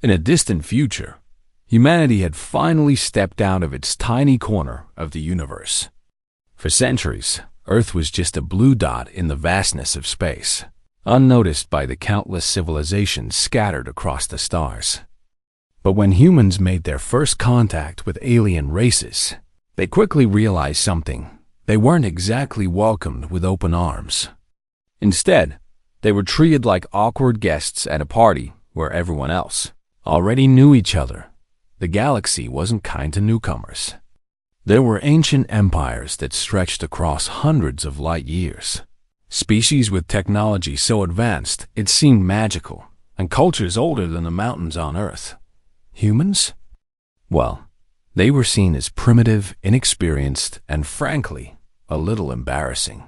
In a distant future, humanity had finally stepped out of its tiny corner of the universe. For centuries, Earth was just a blue dot in the vastness of space, unnoticed by the countless civilizations scattered across the stars. But when humans made their first contact with alien races, they quickly realized something. They weren't exactly welcomed with open arms. Instead, they were treated like awkward guests at a party where everyone else already knew each other. The galaxy wasn't kind to newcomers. There were ancient empires that stretched across hundreds of light years, species with technology so advanced it seemed magical, and cultures older than the mountains on Earth. Humans? Well, they were seen as primitive, inexperienced, and frankly, a little embarrassing.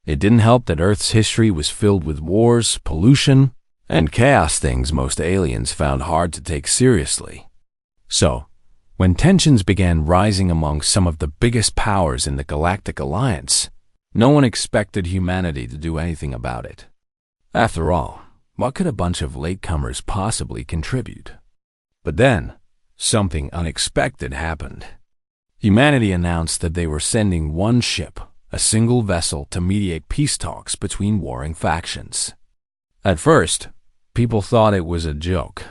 It didn't help that Earth's history was filled with wars, pollution, and chaos, things most aliens found hard to take seriously. So, when tensions began rising among some of the biggest powers in the Galactic Alliance, no one expected humanity to do anything about it. After all, what could a bunch of latecomers possibly contribute? But then, something unexpected happened. Humanity announced that they were sending one ship, a single vessel, to mediate peace talks between warring factions. At first, people thought it was a joke.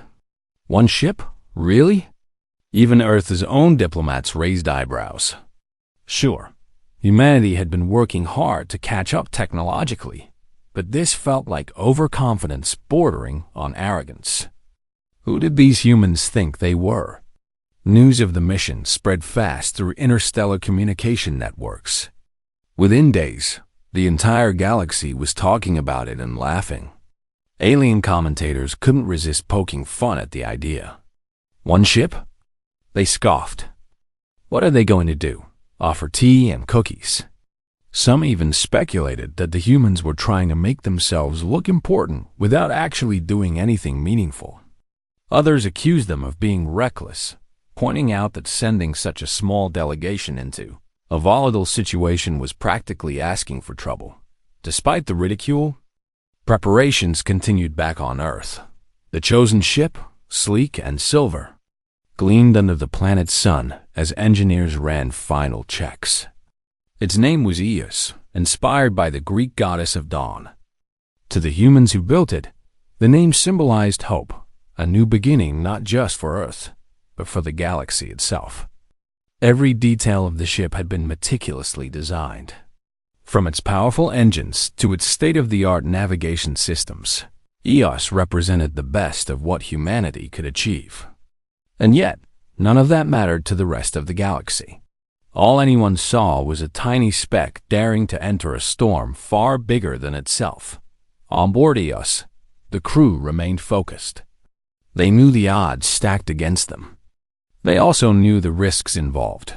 One ship? Really? Even Earth's own diplomats raised eyebrows. Sure, humanity had been working hard to catch up technologically, but this felt like overconfidence bordering on arrogance. Who did these humans think they were? News of the mission spread fast through interstellar communication networks. Within days, the entire galaxy was talking about it and laughing. Alien commentators couldn't resist poking fun at the idea. One ship? They scoffed. What are they going to do? Offer tea and cookies? Some even speculated that the humans were trying to make themselves look important without actually doing anything meaningful. Others accused them of being reckless, pointing out that sending such a small delegation into a volatile situation was practically asking for trouble. Despite the ridicule, preparations continued back on Earth. The chosen ship, sleek and silver, gleamed under the planet's sun as engineers ran final checks. Its name was Eos, inspired by the Greek goddess of dawn. To the humans who built it, the name symbolized hope, a new beginning not just for Earth, but for the galaxy itself. Every detail of the ship had been meticulously designed. From its powerful engines to its state-of-the-art navigation systems, Eos represented the best of what humanity could achieve. And yet, none of that mattered to the rest of the galaxy. All anyone saw was a tiny speck daring to enter a storm far bigger than itself. On board Eos, the crew remained focused. They knew the odds stacked against them. They also knew the risks involved.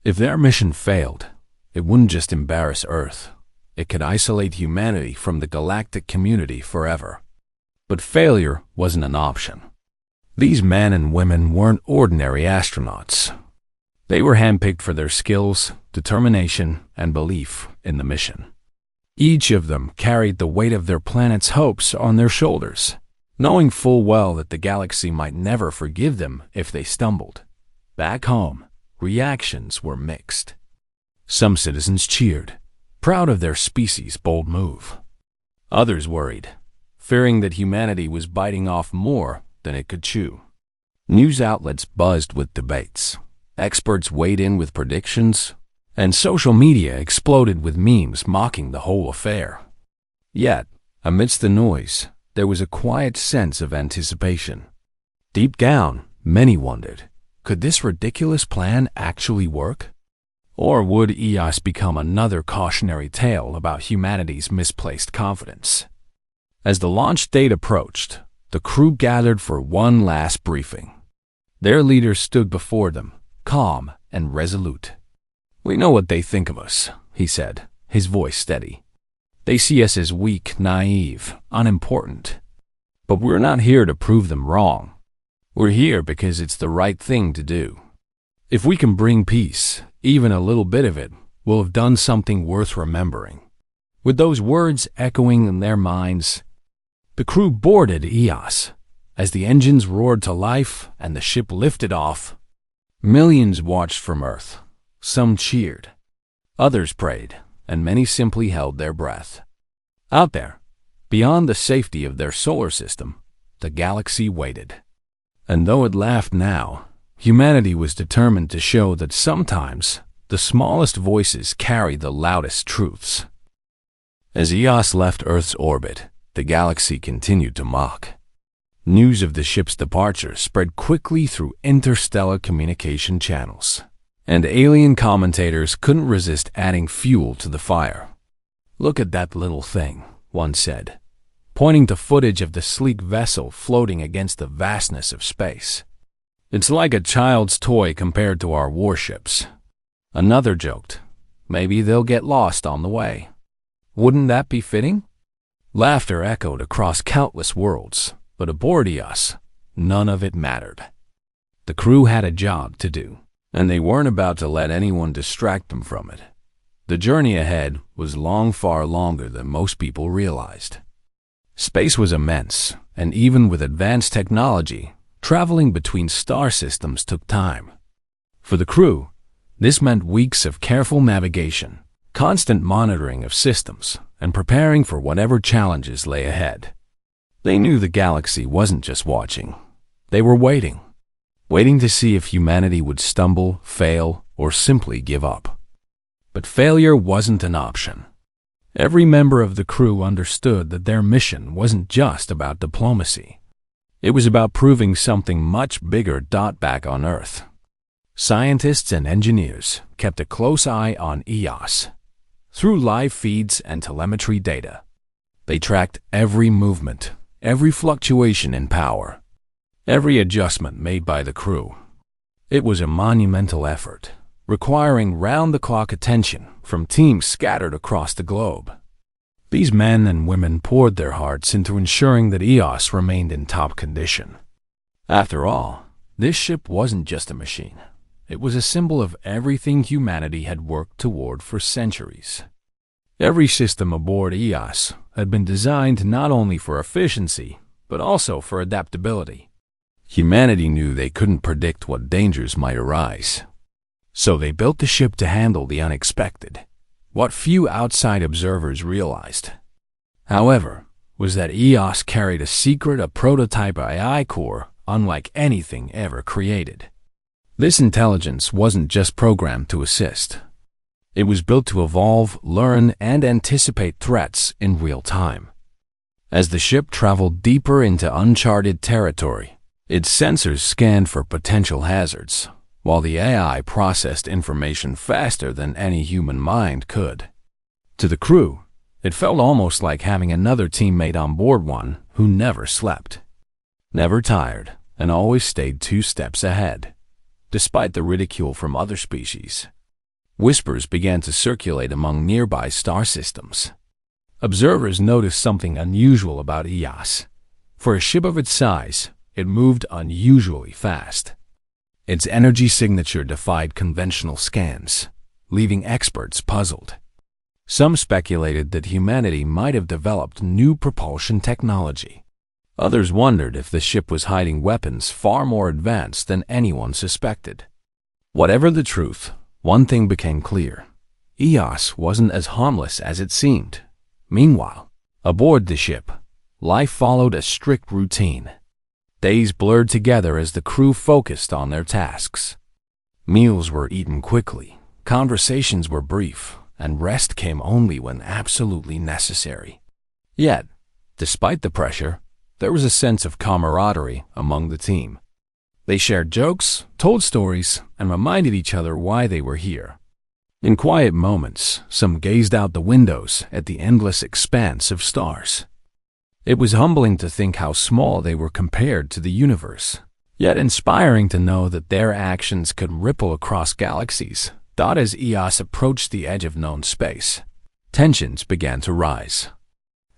If their mission failed, it wouldn't just embarrass Earth. It could isolate humanity from the galactic community forever. But failure wasn't an option. These men and women weren't ordinary astronauts. They were handpicked for their skills, determination, and belief in the mission. Each of them carried the weight of their planet's hopes on their shoulders, knowing full well that the galaxy might never forgive them if they stumbled. Back home, reactions were mixed. Some citizens cheered, proud of their species' bold move. Others worried, fearing that humanity was biting off more than it could chew. News outlets buzzed with debates. Experts weighed in with predictions, and social media exploded with memes mocking the whole affair. Yet, amidst the noise, there was a quiet sense of anticipation. Deep down, many wondered, could this ridiculous plan actually work? Or would Eos become another cautionary tale about humanity's misplaced confidence? As the launch date approached, the crew gathered for one last briefing. Their leader stood before them, calm and resolute. "We know what they think of us," he said, his voice steady. "They see us as weak, naive, unimportant. But we're not here to prove them wrong. We're here because it's the right thing to do. If we can bring peace, even a little bit of it, we'll have done something worth remembering." With those words echoing in their minds, the crew boarded Eos. As the engines roared to life and the ship lifted off, millions watched from Earth. Some cheered, others prayed, and many simply held their breath. Out there, beyond the safety of their solar system, the galaxy waited. And though it laughed now, humanity was determined to show that sometimes the smallest voices carry the loudest truths. As Eos left Earth's orbit, the galaxy continued to mock. News of the ship's departure spread quickly through interstellar communication channels, and alien commentators couldn't resist adding fuel to the fire. "Look at that little thing," one said, pointing to footage of the sleek vessel floating against the vastness of space. "It's like a child's toy compared to our warships." Another joked, "Maybe they'll get lost on the way." Wouldn't that be fitting? Laughter echoed across countless worlds, but aboard Eos, none of it mattered. The crew had a job to do, and they weren't about to let anyone distract them from it. The journey ahead was far longer than most people realized. Space was immense, and even with advanced technology, traveling between star systems took time. For the crew, this meant weeks of careful navigation, constant monitoring of systems, and preparing for whatever challenges lay ahead. They knew the galaxy wasn't just watching. They were waiting to see if humanity would stumble, fail, or simply give up. But failure wasn't an option. Every member of the crew understood that their mission wasn't just about diplomacy. It was about proving something much bigger back on Earth. Scientists and engineers kept a close eye on Eos. Through live feeds and telemetry data, they tracked every movement, every fluctuation in power, every adjustment made by the crew. It was a monumental effort, requiring round-the-clock attention from teams scattered across the globe. These men and women poured their hearts into ensuring that Eos remained in top condition. After all, this ship wasn't just a machine. It was a symbol of everything humanity had worked toward for centuries. Every system aboard Eos had been designed not only for efficiency, but also for adaptability. Humanity knew they couldn't predict what dangers might arise. So they built the ship to handle the unexpected. What few outside observers realized, however, was that Eos carried a prototype AI core unlike anything ever created. This intelligence wasn't just programmed to assist. It was built to evolve, learn, and anticipate threats in real time. As the ship traveled deeper into uncharted territory, its sensors scanned for potential hazards, while the AI processed information faster than any human mind could. To the crew, it felt almost like having another teammate on board, one who never slept, never tired, and always stayed 2 steps ahead. Despite the ridicule from other species, whispers began to circulate among nearby star systems. Observers noticed something unusual about Eos. For a ship of its size, it moved unusually fast. Its energy signature defied conventional scans, leaving experts puzzled. Some speculated that humanity might have developed new propulsion technology. Others wondered if the ship was hiding weapons far more advanced than anyone suspected. Whatever the truth, one thing became clear. Eos wasn't as harmless as it seemed. Meanwhile, aboard the ship, life followed a strict routine. Days blurred together as the crew focused on their tasks. Meals were eaten quickly, conversations were brief, and rest came only when absolutely necessary. Yet, despite the pressure, there was a sense of camaraderie among the team. They shared jokes, told stories, and reminded each other why they were here. In quiet moments, some gazed out the windows at the endless expanse of stars. It was humbling to think how small they were compared to the universe, yet inspiring to know that their actions could ripple across galaxies. As Eos approached the edge of known space, tensions began to rise.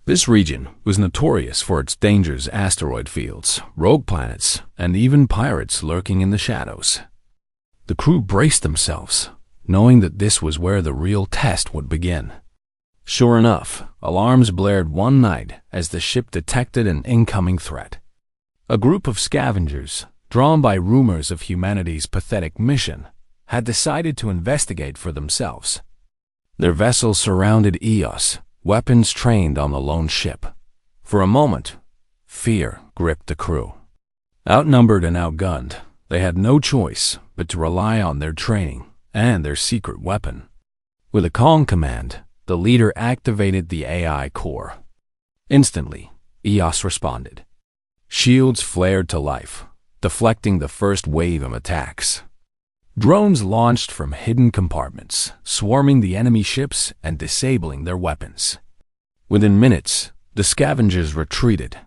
This region was notorious for its dangerous asteroid fields, rogue planets, and even pirates lurking in the shadows. The crew braced themselves, knowing that this was where the real test would begin. Sure enough, alarms blared one night as the ship detected an incoming threat. A group of scavengers, drawn by rumors of humanity's pathetic mission, had decided to investigate for themselves. Their vessels surrounded Eos, weapons trained on the lone ship. For a moment, fear gripped the crew. Outnumbered and outgunned, they had no choice but to rely on their training and their secret weapon. With a calm command, the leader activated the AI core. Instantly, Eos responded. Shields flared to life, deflecting the first wave of attacks. Drones launched from hidden compartments, swarming the enemy ships and disabling their weapons. Within minutes, the scavengers retreated,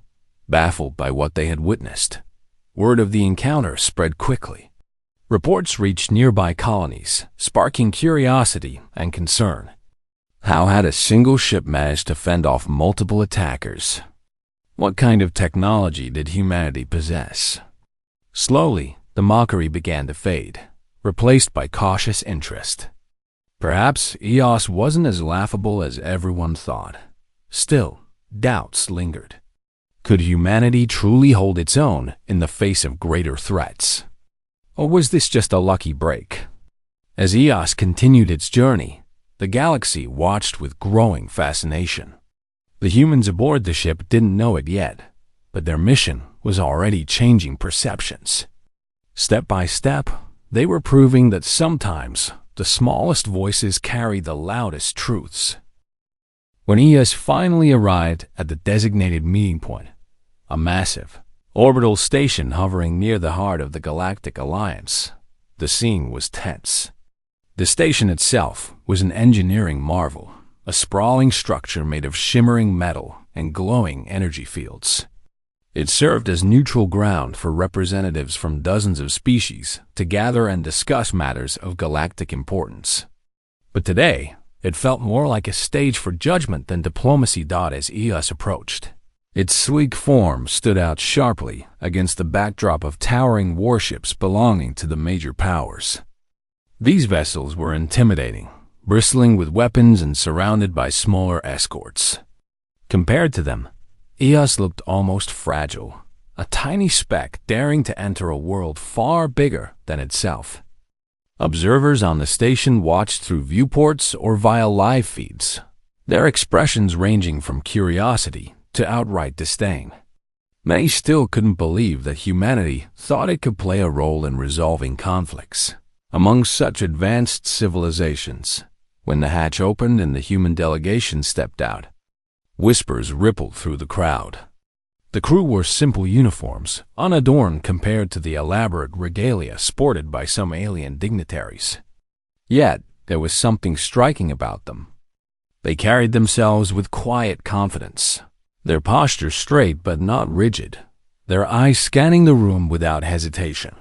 baffled by what they had witnessed. Word of the encounter spread quickly. Reports reached nearby colonies, sparking curiosity and concern. How had a single ship managed to fend off multiple attackers? What kind of technology did humanity possess? Slowly, the mockery began to fade, replaced by cautious interest. Perhaps Eos wasn't as laughable as everyone thought. Still, doubts lingered. Could humanity truly hold its own in the face of greater threats? Or was this just a lucky break? As Eos continued its journey, the galaxy watched with growing fascination. The humans aboard the ship didn't know it yet, but their mission was already changing perceptions. Step by step, they were proving that sometimes the smallest voices carry the loudest truths. When Eos finally arrived at the designated meeting point, a massive, orbital station hovering near the heart of the Galactic Alliance, the scene was tense. The station itself was an engineering marvel, a sprawling structure made of shimmering metal and glowing energy fields. It served as neutral ground for representatives from dozens of species to gather and discuss matters of galactic importance. But today, it felt more like a stage for judgment than diplomacy. As Eos approached, its sleek form stood out sharply against the backdrop of towering warships belonging to the major powers. These vessels were intimidating, bristling with weapons and surrounded by smaller escorts. Compared to them, Eos looked almost fragile, a tiny speck daring to enter a world far bigger than itself. Observers on the station watched through viewports or via live feeds, their expressions ranging from curiosity to outright disdain. Many still couldn't believe that humanity thought it could play a role in resolving conflicts among such advanced civilizations. When the hatch opened and the human delegation stepped out, whispers rippled through the crowd. The crew wore simple uniforms, unadorned compared to the elaborate regalia sported by some alien dignitaries. Yet, there was something striking about them. They carried themselves with quiet confidence, their posture straight but not rigid, their eyes scanning the room without hesitation.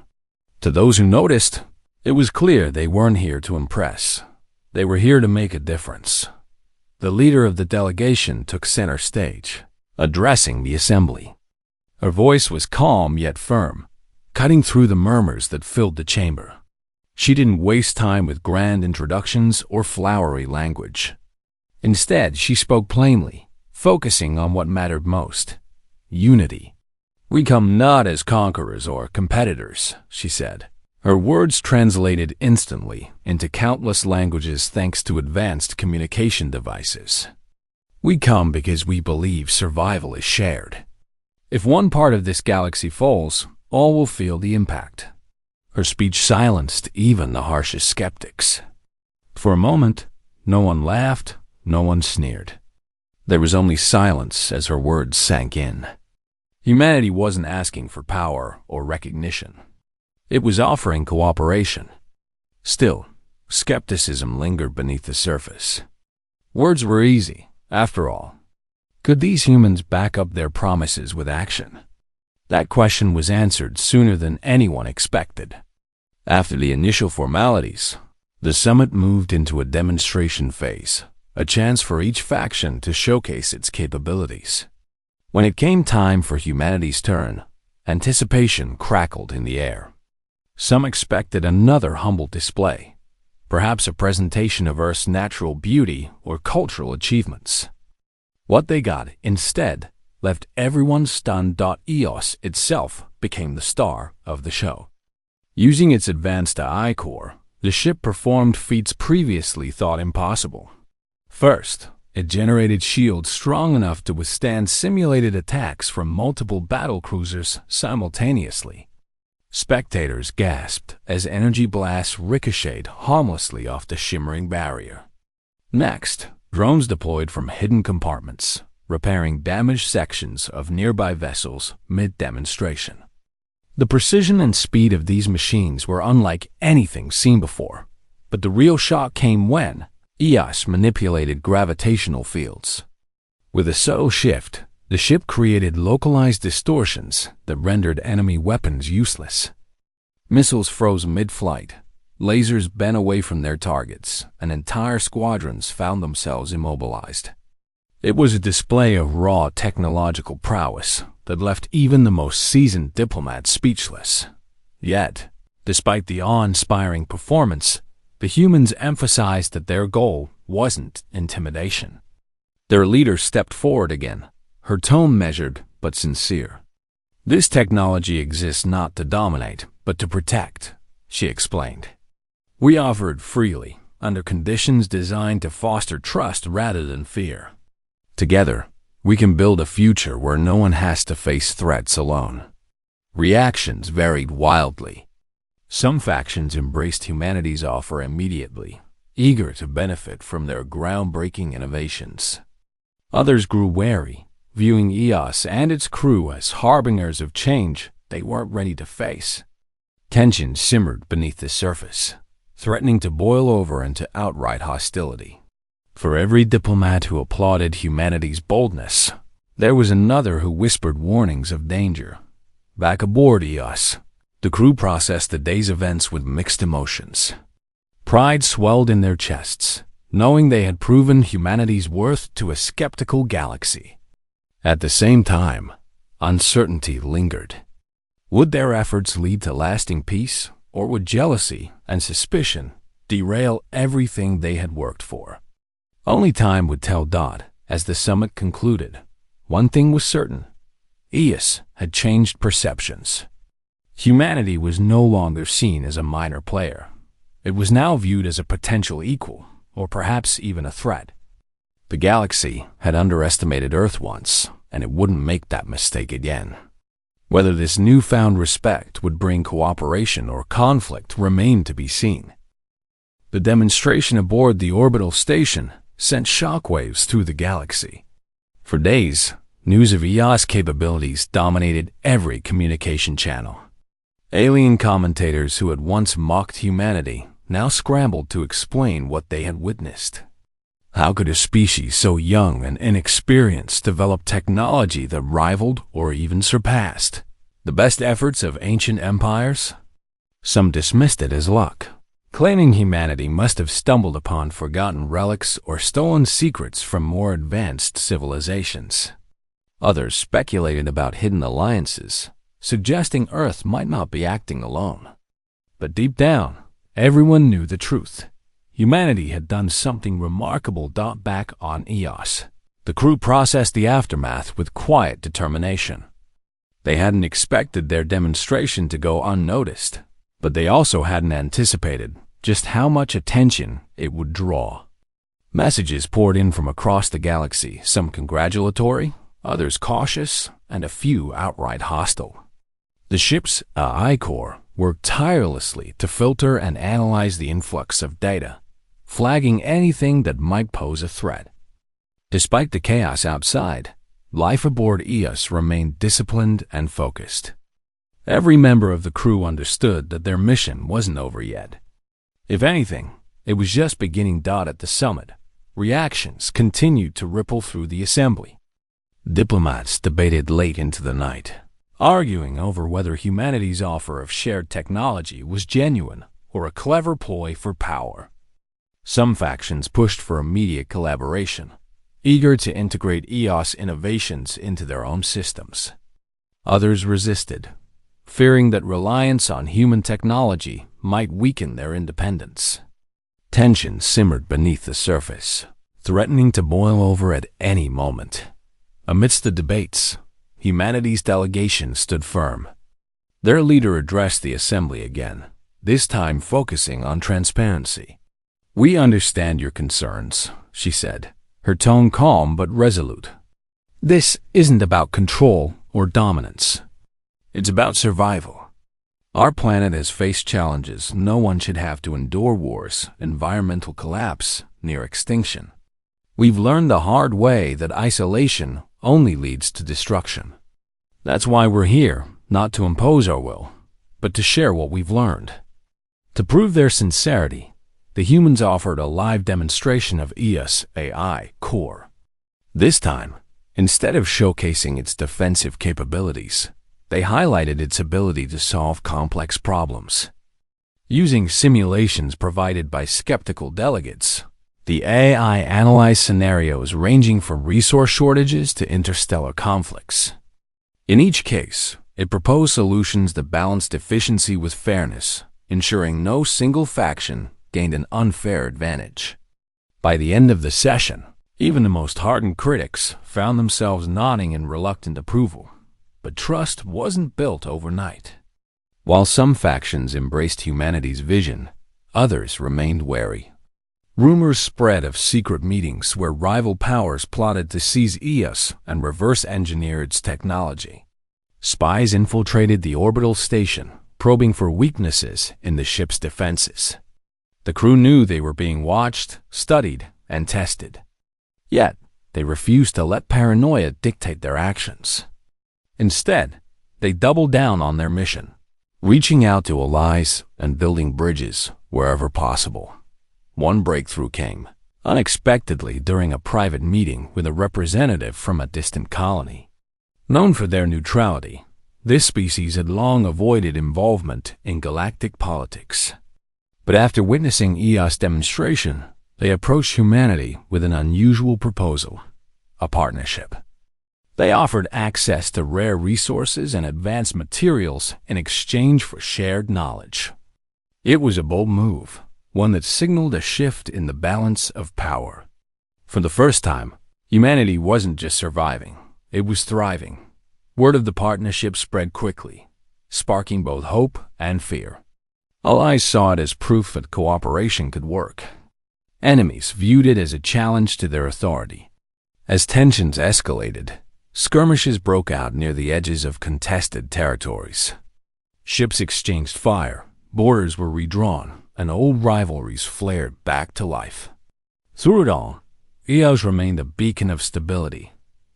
To those who noticed, it was clear they weren't here to impress. They were here to make a difference. The leader of the delegation took center stage, addressing the assembly. Her voice was calm yet firm, cutting through the murmurs that filled the chamber. She didn't waste time with grand introductions or flowery language. Instead, she spoke plainly, focusing on what mattered most: unity. "We come not as conquerors or competitors," she said. Her words translated instantly into countless languages thanks to advanced communication devices. "We come because we believe survival is shared. If one part of this galaxy falls, all will feel the impact." Her speech silenced even the harshest skeptics. For a moment, no one laughed, no one sneered. There was only silence as her words sank in. Humanity wasn't asking for power or recognition. It was offering cooperation. Still, skepticism lingered beneath the surface. Words were easy, after all. Could these humans back up their promises with action? That question was answered sooner than anyone expected. After the initial formalities, the summit moved into a demonstration phase, a chance for each faction to showcase its capabilities. When it came time for humanity's turn, anticipation crackled in the air. Some expected another humble display, perhaps a presentation of Earth's natural beauty or cultural achievements. What they got instead left everyone stunned. EOS itself became the star of the show. Using its advanced AI core, the ship performed feats previously thought impossible. First, it generated shields strong enough to withstand simulated attacks from multiple battlecruisers simultaneously. Spectators gasped as energy blasts ricocheted harmlessly off the shimmering barrier. Next, drones deployed from hidden compartments, repairing damaged sections of nearby vessels mid-demonstration. The precision and speed of these machines were unlike anything seen before, but the real shock came when EOS manipulated gravitational fields. With a subtle shift, the ship created localized distortions that rendered enemy weapons useless. Missiles froze mid-flight, lasers bent away from their targets, and entire squadrons found themselves immobilized. It was a display of raw technological prowess that left even the most seasoned diplomats speechless. Yet, despite the awe-inspiring performance, the humans emphasized that their goal wasn't intimidation. Their leader stepped forward again, her tone measured but sincere. "This technology exists not to dominate, but to protect," she explained. "We offer it freely, under conditions designed to foster trust rather than fear. Together, we can build a future where no one has to face threats alone." Reactions varied wildly. Some factions embraced humanity's offer immediately, eager to benefit from their groundbreaking innovations. Others grew wary, viewing EOS and its crew as harbingers of change they weren't ready to face. Tension simmered beneath the surface, threatening to boil over into outright hostility. For every diplomat who applauded humanity's boldness, there was another who whispered warnings of danger. Back aboard EOS, the crew processed the day's events with mixed emotions. Pride swelled in their chests, knowing they had proven humanity's worth to a skeptical galaxy. At the same time, uncertainty lingered. Would their efforts lead to lasting peace, or would jealousy and suspicion derail everything they had worked for? Only time would tell. As the summit concluded, one thing was certain: EOS had changed perceptions. Humanity was no longer seen as a minor player. It was now viewed as a potential equal, or perhaps even a threat. The galaxy had underestimated Earth once, and it wouldn't make that mistake again. Whether this newfound respect would bring cooperation or conflict remained to be seen. The demonstration aboard the orbital station sent shockwaves through the galaxy. For days, news of EOS capabilities dominated every communication channel. Alien commentators who had once mocked humanity now scrambled to explain what they had witnessed. How could a species so young and inexperienced develop technology that rivaled or even surpassed the best efforts of ancient empires? Some dismissed it as luck, claiming humanity must have stumbled upon forgotten relics or stolen secrets from more advanced civilizations. Others speculated about hidden alliances, suggesting Earth might not be acting alone. But deep down, everyone knew the truth. Humanity had done something remarkable. Back on EOS, the crew processed the aftermath with quiet determination. They hadn't expected their demonstration to go unnoticed, but they also hadn't anticipated just how much attention it would draw. Messages poured in from across the galaxy, some congratulatory, others cautious, and a few outright hostile. The ship's AI core worked tirelessly to filter and analyze the influx of data, flagging anything that might pose a threat. Despite the chaos outside, life aboard EOS remained disciplined and focused. Every member of the crew understood that their mission wasn't over yet. If anything, it was just beginning. At the summit, reactions continued to ripple through the assembly. Diplomats debated late into the night, arguing over whether humanity's offer of shared technology was genuine or a clever ploy for power. Some factions pushed for immediate collaboration, eager to integrate EOS innovations into their own systems. Others resisted, fearing that reliance on human technology might weaken their independence. Tension simmered beneath the surface, threatening to boil over at any moment. Amidst the debates, humanity's delegation stood firm. Their leader addressed the assembly again, this time focusing on transparency. "We understand your concerns," she said, her tone calm but resolute. "This isn't about control or dominance. It's about survival. Our planet has faced challenges no one should have to endure: wars, environmental collapse, near extinction. We've learned the hard way that isolation only leads to destruction. That's why we're here, not to impose our will, but to share what we've learned." To prove their sincerity, the humans offered a live demonstration of EOS AI core. This time, instead of showcasing its defensive capabilities, they highlighted its ability to solve complex problems. Using simulations provided by skeptical delegates, the AI analyzed scenarios ranging from resource shortages to interstellar conflicts. In each case, it proposed solutions that balanced efficiency with fairness, ensuring no single faction gained an unfair advantage. By the end of the session, even the most hardened critics found themselves nodding in reluctant approval. But trust wasn't built overnight. While some factions embraced humanity's vision, others remained wary. Rumors spread of secret meetings where rival powers plotted to seize EOS and reverse-engineer its technology. Spies infiltrated the orbital station, probing for weaknesses in the ship's defenses. The crew knew they were being watched, studied, and tested. Yet, they refused to let paranoia dictate their actions. Instead, they doubled down on their mission, reaching out to allies and building bridges wherever possible. One breakthrough came unexpectedly during a private meeting with a representative from a distant colony. Known for their neutrality, this species had long avoided involvement in galactic politics. But after witnessing EOS demonstration, they approached humanity with an unusual proposal: a partnership. They offered access to rare resources and advanced materials in exchange for shared knowledge. It was a bold move, one that signaled a shift in the balance of power. For the first time, humanity wasn't just surviving, it was thriving. Word of the partnership spread quickly, sparking both hope and fear. Allies saw it as proof that cooperation could work. Enemies viewed it as a challenge to their authority. As tensions escalated, skirmishes broke out near the edges of contested territories. Ships exchanged fire, borders were redrawn, and old rivalries flared back to life. Through it all, EOS remained a beacon of stability,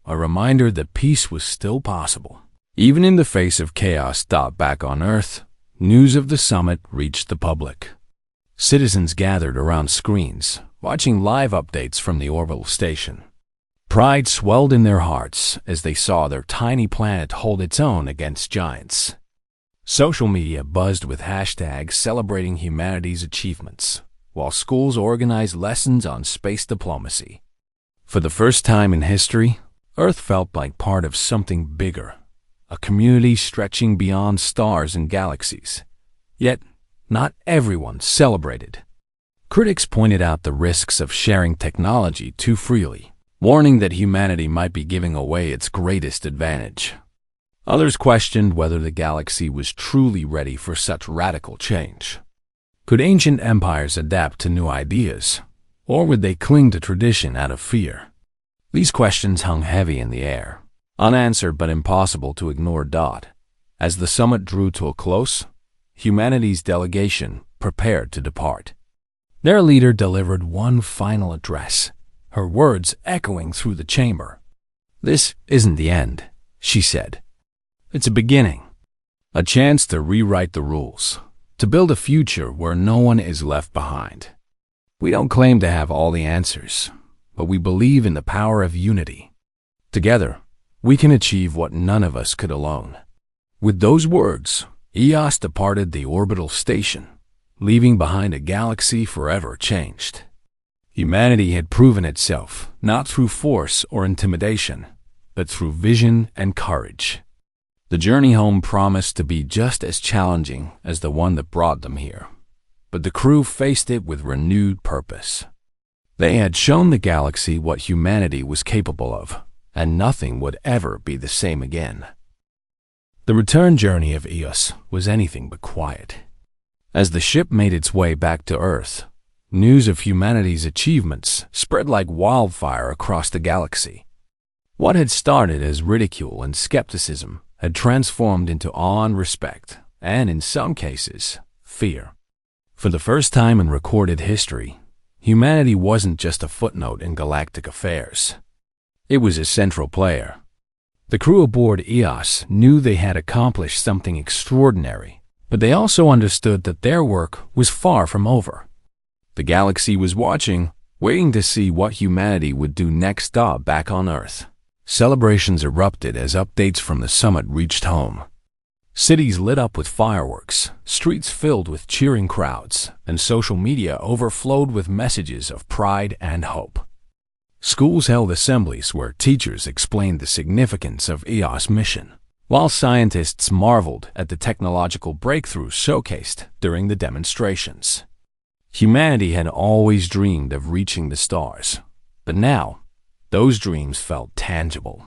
a reminder that peace was still possible. Even in the face of chaos. Back on Earth, news of the summit reached the public. Citizens gathered around screens, watching live updates from the orbital station. Pride swelled in their hearts as they saw their tiny planet hold its own against giants. Social media buzzed with hashtags celebrating humanity's achievements, while schools organized lessons on space diplomacy. For the first time in history, Earth felt like part of something bigger, a community stretching beyond stars and galaxies. Yet, not everyone celebrated. Critics pointed out the risks of sharing technology too freely, warning that humanity might be giving away its greatest advantage. Others questioned whether the galaxy was truly ready for such radical change. Could ancient empires adapt to new ideas, or would they cling to tradition out of fear? These questions hung heavy in the air, unanswered but impossible to ignore. As the summit drew to a close, humanity's delegation prepared to depart. Their leader delivered one final address, her words echoing through the chamber. "This isn't the end," she said. "It's a beginning, a chance to rewrite the rules, to build a future where no one is left behind. We don't claim to have all the answers, but we believe in the power of unity. Together, we can achieve what none of us could alone." With those words, EOS departed the orbital station, leaving behind a galaxy forever changed. Humanity had proven itself, not through force or intimidation, but through vision and courage. The journey home promised to be just as challenging as the one that brought them here, but the crew faced it with renewed purpose. They had shown the galaxy what humanity was capable of, and nothing would ever be the same again. The return journey of Eos was anything but quiet. As the ship made its way back to Earth, news of humanity's achievements spread like wildfire across the galaxy. What had started as ridicule and skepticism had transformed into awe and respect, and in some cases, fear. For the first time in recorded history, humanity wasn't just a footnote in galactic affairs. It was a central player. The crew aboard Eos knew they had accomplished something extraordinary, but they also understood that their work was far from over. The galaxy was watching, waiting to see what humanity would do next back on Earth. Celebrations erupted as updates from the summit reached home. Cities lit up with fireworks, streets filled with cheering crowds, and social media overflowed with messages of pride and hope. Schools held assemblies where teachers explained the significance of Eos' mission, while scientists marveled at the technological breakthroughs showcased during the demonstrations. Humanity had always dreamed of reaching the stars, but now, those dreams felt tangible.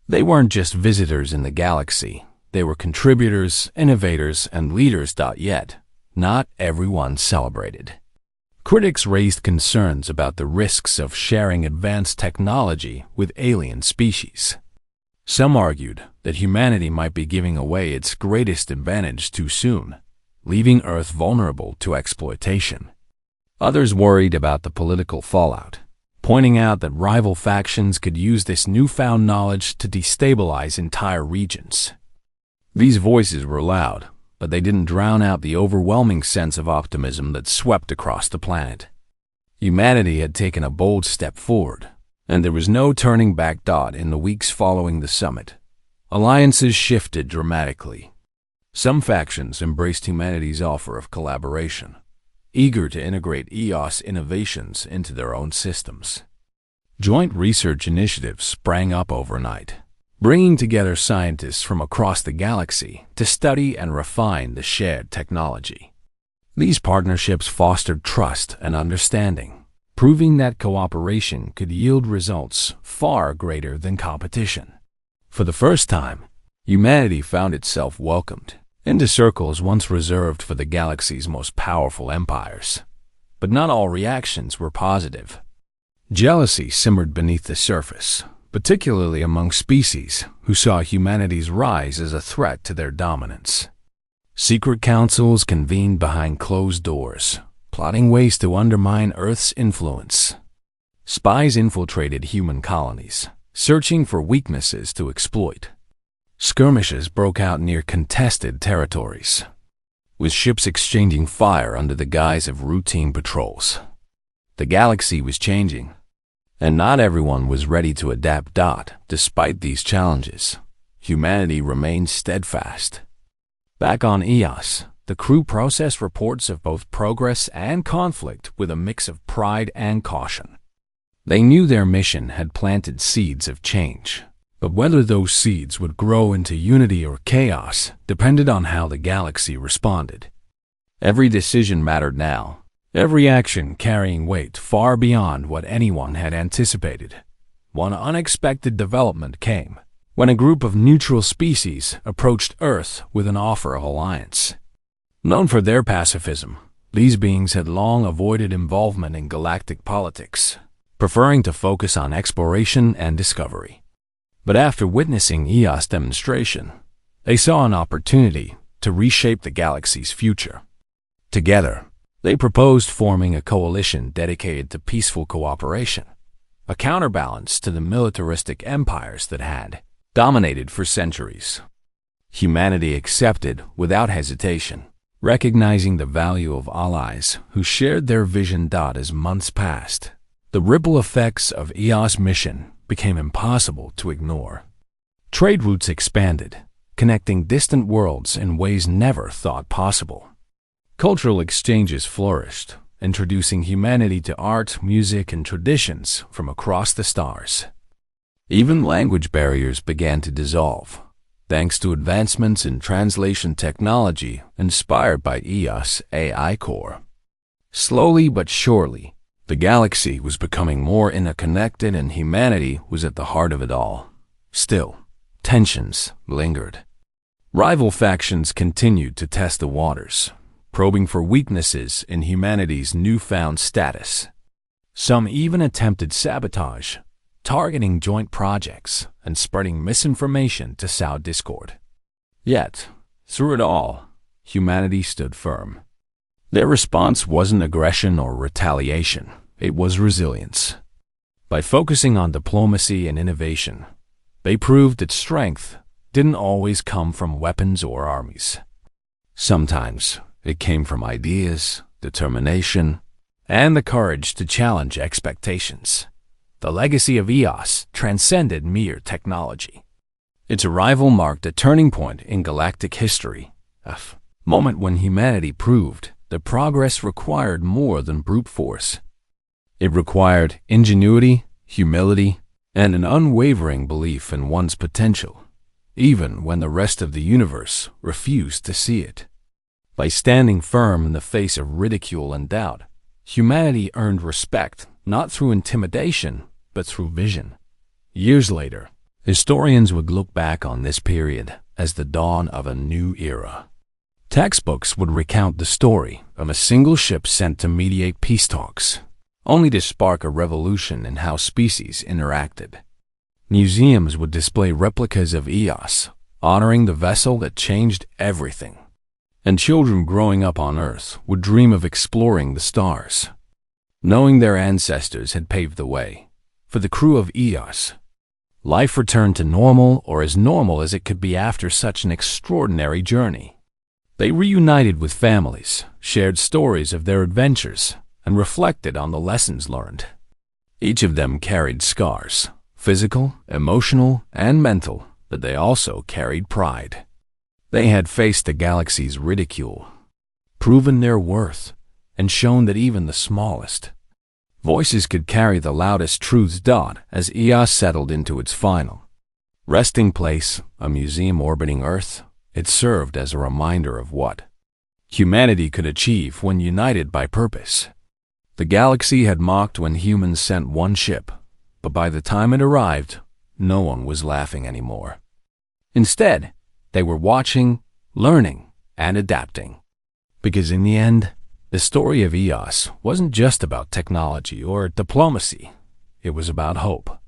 They weren't just visitors in the galaxy, they were contributors, innovators, and leaders. Yet, not everyone celebrated. Critics raised concerns about the risks of sharing advanced technology with alien species. Some argued that humanity might be giving away its greatest advantage too soon, leaving Earth vulnerable to exploitation. Others worried about the political fallout, pointing out that rival factions could use this newfound knowledge to destabilize entire regions. These voices were loud, but they didn't drown out the overwhelming sense of optimism that swept across the planet. Humanity had taken a bold step forward, and there was no turning back. In the weeks following the summit, alliances shifted dramatically. Some factions embraced humanity's offer of collaboration, eager to integrate Eos innovations into their own systems. Joint research initiatives sprang up overnight, bringing together scientists from across the galaxy to study and refine the shared technology. These partnerships fostered trust and understanding, proving that cooperation could yield results far greater than competition. For the first time, humanity found itself welcomed into circles once reserved for the galaxy's most powerful empires. But not all reactions were positive. Jealousy simmered beneath the surface, particularly among species who saw humanity's rise as a threat to their dominance. Secret councils convened behind closed doors, plotting ways to undermine Earth's influence. Spies infiltrated human colonies, searching for weaknesses to exploit. Skirmishes broke out near contested territories, with ships exchanging fire under the guise of routine patrols. The galaxy was changing, and not everyone was ready to adapt. Despite these challenges, humanity remained steadfast. Back on Eos, the crew processed reports of both progress and conflict with a mix of pride and caution. They knew their mission had planted seeds of change, but whether those seeds would grow into unity or chaos depended on how the galaxy responded. Every decision mattered now, every action carrying weight far beyond what anyone had anticipated. One unexpected development came when a group of neutral species approached Earth with an offer of alliance. Known for their pacifism, these beings had long avoided involvement in galactic politics, preferring to focus on exploration and discovery. But after witnessing Eos' demonstration, they saw an opportunity to reshape the galaxy's future. Together, they proposed forming a coalition dedicated to peaceful cooperation, a counterbalance to the militaristic empires that had dominated for centuries. Humanity accepted without hesitation, recognizing the value of allies who shared their vision. As months passed, the ripple effects of Eos' mission became impossible to ignore. Trade routes expanded, connecting distant worlds in ways never thought possible. Cultural exchanges flourished, introducing humanity to art, music, and traditions from across the stars. Even language barriers began to dissolve, thanks to advancements in translation technology inspired by Eos' AI core. Slowly but surely, The galaxy was becoming more interconnected and humanity was at the heart of it all. Still, tensions lingered. Rival factions continued to test the waters, probing for weaknesses in humanity's newfound status. Some even attempted sabotage, targeting joint projects and spreading misinformation to sow discord. Yet, through it all, humanity stood firm. Their response wasn't aggression or retaliation, it was resilience. By focusing on diplomacy and innovation, they proved that strength didn't always come from weapons or armies. Sometimes it came from ideas, determination, and the courage to challenge expectations. The legacy of EOS transcended mere technology. Its arrival marked a turning point in galactic history, a moment when humanity proved that progress required more than brute force. It required ingenuity, humility, and an unwavering belief in one's potential, even when the rest of the universe refused to see it. By standing firm in the face of ridicule and doubt, humanity earned respect not through intimidation, but through vision. Years later, historians would look back on this period as the dawn of a new era. Textbooks would recount the story of a single ship sent to mediate peace talks, only to spark a revolution in how species interacted. Museums would display replicas of EOS, honoring the vessel that changed everything. And children growing up on Earth would dream of exploring the stars, knowing their ancestors had paved the way. For the crew of EOS, life returned to normal, or as normal as it could be after such an extraordinary journey. They reunited with families, shared stories of their adventures, and reflected on the lessons learned. Each of them carried scars, physical, emotional, and mental, but they also carried pride. They had faced the galaxy's ridicule, proven their worth, and shown that even the smallest voices could carry the loudest truths. As EOS settled into its final resting place, a museum orbiting Earth, it served as a reminder of what humanity could achieve when united by purpose. The galaxy had mocked when humans sent one ship, but by the time it arrived, no one was laughing anymore. Instead, they were watching, learning, and adapting. Because in the end, the story of EOS wasn't just about technology or diplomacy. It was about hope.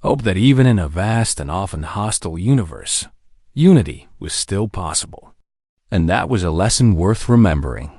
Hope that even in a vast and often hostile universe, unity was still possible. And that was a lesson worth remembering.